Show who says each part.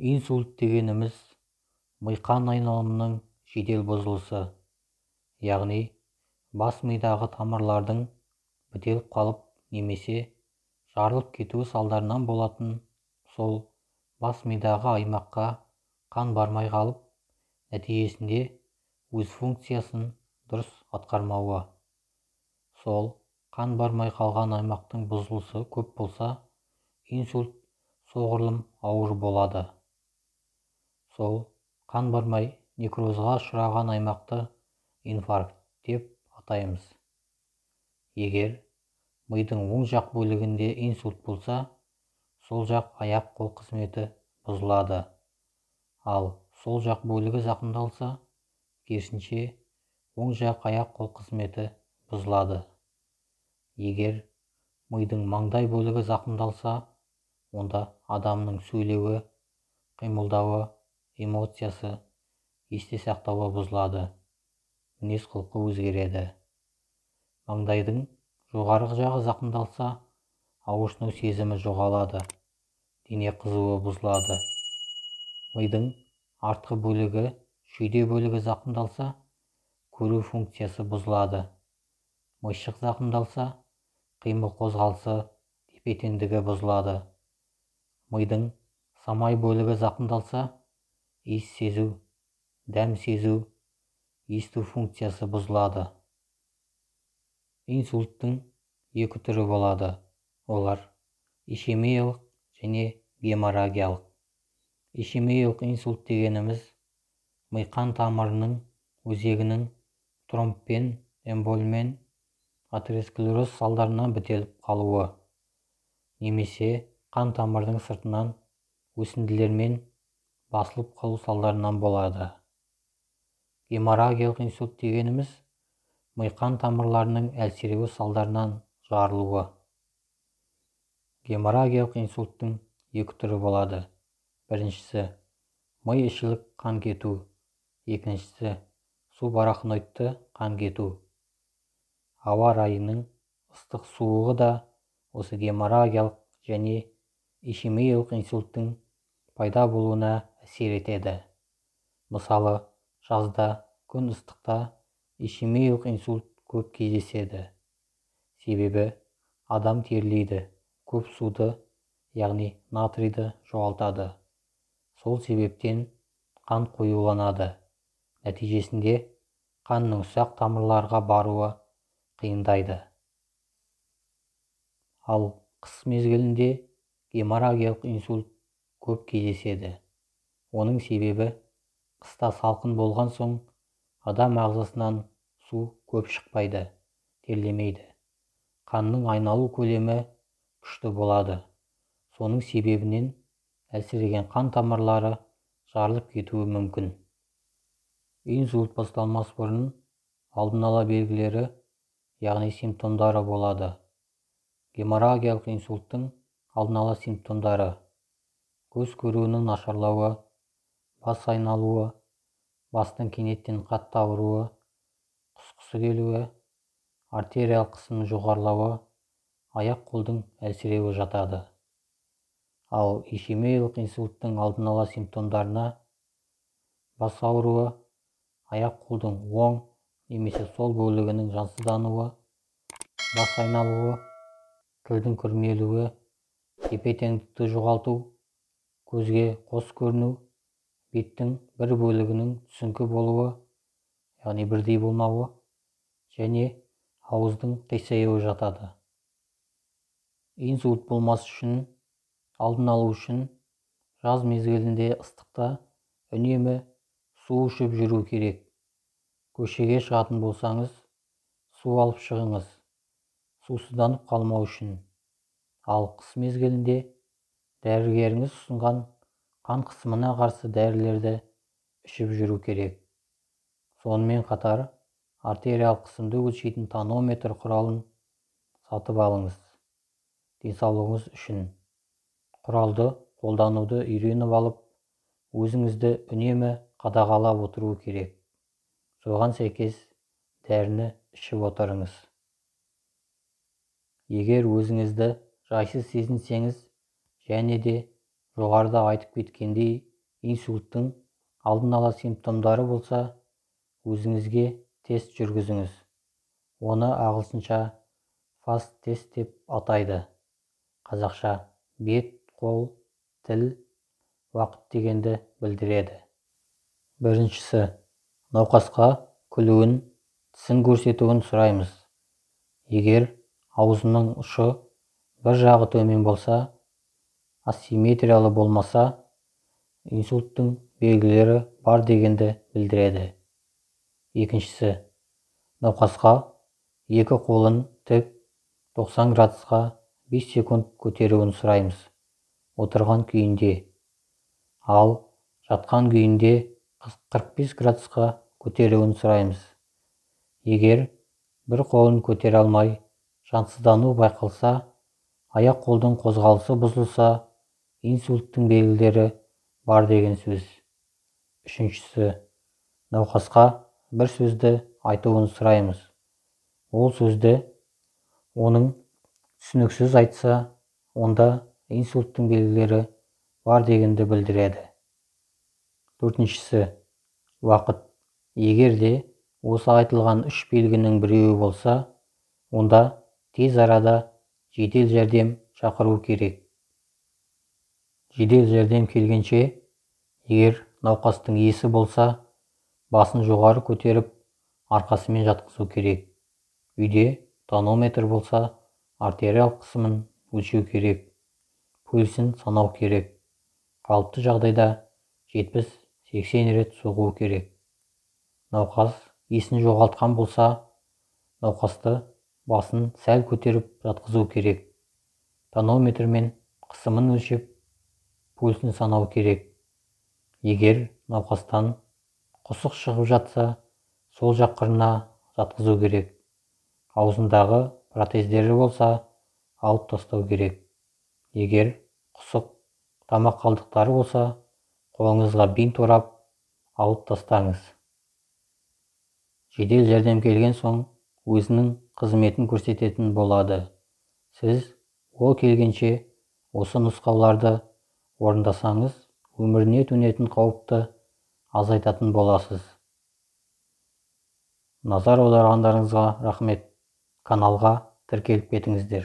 Speaker 1: Инсульт дегеніміз ми қан айналымының жедел бұзылысы, яғни бас мидағы тамырлардың бітеліп қалып немесе жарылып кетуі салдарынан болатын. Сол бас мидағы аймаққа қан бармай қалып, нәтижесінде өз функциясын дұрыс атқармауы. Сол қан бармай қалған аймақтың бұзылысы көп болса, инсульт соғұрлым ауыр болады. Сол қан бармай некрозға ұшыраған аймақты инфаркт деп атаймыз. Егер мидың оң жақ бөлігінде инсульт болса, сол жақ аяқ-қол қызметі бұзылады. Ал сол жақ бөлігі зақымдалса, керісінше оң жақ аяқ-қол қызметі бұзылады. Егер мидың маңдай бөлігі зақымдалса, онда адамның сөйлеуі, қимылдауы, эмоциясы, есте сақтауы бұзылады, мінез-құлқы өзгереді. Маңдайдың жоғарғы жағы зақымдалса, ауырсыну сезімі жоғалады, дене қызуы бұзылады. Мидың артқы бөлігі, шүйде бөлігі зақымдалса, көру функциясы бұзылады. Миышық зақымдалса, қимыл қозғалысы, тепе-теңдігі бұзылады. Мидың самай бөлігі зақымдалса, иіс сезу, дәм сезу, есту функциясы бұзылады. Инсульттың екі түрі болады. Олар ишемиялық және геморрагиялық. Ишемиялық инсульт дегеніміз ми қан тамырының өзегінің тромбпен, эмболмен, атеросклероз салдарынан бітеліп қалуы, немесе қан тамырының сыртынан өсінділермен басылып қалу салдарынан болады. Геморрагиялық инсульт дегеніміз ми қан тамырларының әлсіреуі салдарынан жарылуы. Геморрагиялық инсульттың екі түрі болады. Біріншісі ми ішілік қан кету, екіншісі субарахноидты қан кету. Ауа райының ыстық-суығы да осы геморрагиялық және ишемиялық инсульттың пайда болуына әсер етеді. Мысалы, жазда, күн ыстықта ишемиялық инсульт көп кездеседі. Себебі адам терлейді, көп суды, яғни натрийді жоғалтады. Сол себептен қан қоюланады. Нәтижесінде қанның ұсақ тамырларға баруы қиындайды. Ал қыс мезгілінде геморрагиялық инсульт көп кездеседі. Оның себебі қыста салқын болған соң адам ағзасынан су көп шықпайды, терлемейді. Қанның айналу көлемі күшті болады. Соның себебінен әлсіреген қан тамырлары жарылып кетуі мүмкін. Инсульт басталмас бұрын алдын ала белгілері, яғни симптомдары болады. Геморрагиялық инсульттың алдын ала симптомдары: көз көруінің нашарлауы, бас айналуы, бастың кенеттен қатты ауыруы, құсқысы келуі, артериялық қысымның жоғарылауы, аяқ-қолдың әлсіреуі жатады. Ал ишемиялық инсульттың алдын ала симптомдарына бас ауруы, аяқ-қолдың оң немесе сол бөлігінің жансыздануы, бас айналуы, тілдің күрмелуі, тепе-теңдікті жоғалту, көзге қос көріну, беттің бір бөлігінің түсіңкі болуы, яғни бірдей болмауы, және ауыздың қисаюы жатады. Инсульт болмас үшін, алдын алу үшін жаз мезгілінде ыстықта үнемі су ішіп жүру керек. Көшеге шығатын болсаңыз, су алып шығыңыз, сусызданып қалмау үшін. Ал қыс мезгілінде дәрігеріңіз ұсынған қан қысымына қарсы дәрілерді ішіп жүру керек. Сонымен қатар артериялық қысымды өлшейтін тонометр құралын сатып алыңыз, денсаулығыңыз үшін. Құралды қолдануды үйреніп алып, өзіңізді үнемі қадағалап отыру керек. Соған сәйкес дәріні ішіп отырыңыз. Егер өзіңізді жайсыз сезінсеңіз, және де жоғарыда айтып кеткендей инсульттің алдын ала симптомдары болса, өзіңізге тест жүргізіңіз. Оны ағылшынша фаст тест деп атайды. Қазақша бет, қол, тіл, уақыт дегенді білдіреді. Біріншісі, науқасқа күлуін, тісін көрсетуін сұраймыз. Егер аузының ұшы бір жағы төмен болса, асимметриялы болмаса, инсульттің белгілері бар дегенді білдіреді. Екіншісі, науқасқа екі қолын тік 90 градусқа 5 секунд көтеруін сұраймыз, отырған күйінде. Ал жатқан күйінде 45 градусқа көтеруін сұраймыз. Егер бір қолын көтере алмай, жансыздану байқалса, аяқ қолдың қозғалысы бұзылса, инсульттің белгілері бар деген сөз. Үшіншісі, науқасқа бір сөзді айтуын сұраймыз. Ол сөзді оның түсініксіз айтса, онда инсульттің белгілері бар дегенді білдіреді. Төртіншісі, уақыт. Егер де осы айтылған үш белгінің біреуі болса, онда тез арада жедел жәрдем шақыру керек. Жедел жәрдем келгенше, егер науқастың есі болса, басын жоғары көтеріп, арқасымен жатқызу керек. Үйде тонометр болса, артериялық қысымын өлшеу керек. Пульсін санау керек. Қалыпты жағдайда 70-80 рет соғу керек. Науқас есін жоғалтқан болса, науқасты басын сәл көтеріп жатқызу керек. Тонометрмен қысымын өлшеп, пульсін санау керек. Егер науқастан құсық шығып жатса, сол жақ қырына жатқызу керек. Аузындағы протездері болса, алып тастау керек. Егер құсық тамақ қалдықтары болса, қолыңызға бинт орап, алып тастаңыз. Жедел жәрдем келген соң, өзінің қызметін көрсететін болады. Сіз ол келгенше осы нұсқауларды орындасаңыз, өміріне төнетін қауіпті азайтатын боласыз. Назар аударғандарыңызға рахмет. Каналға тіркеліп кетіңіздер.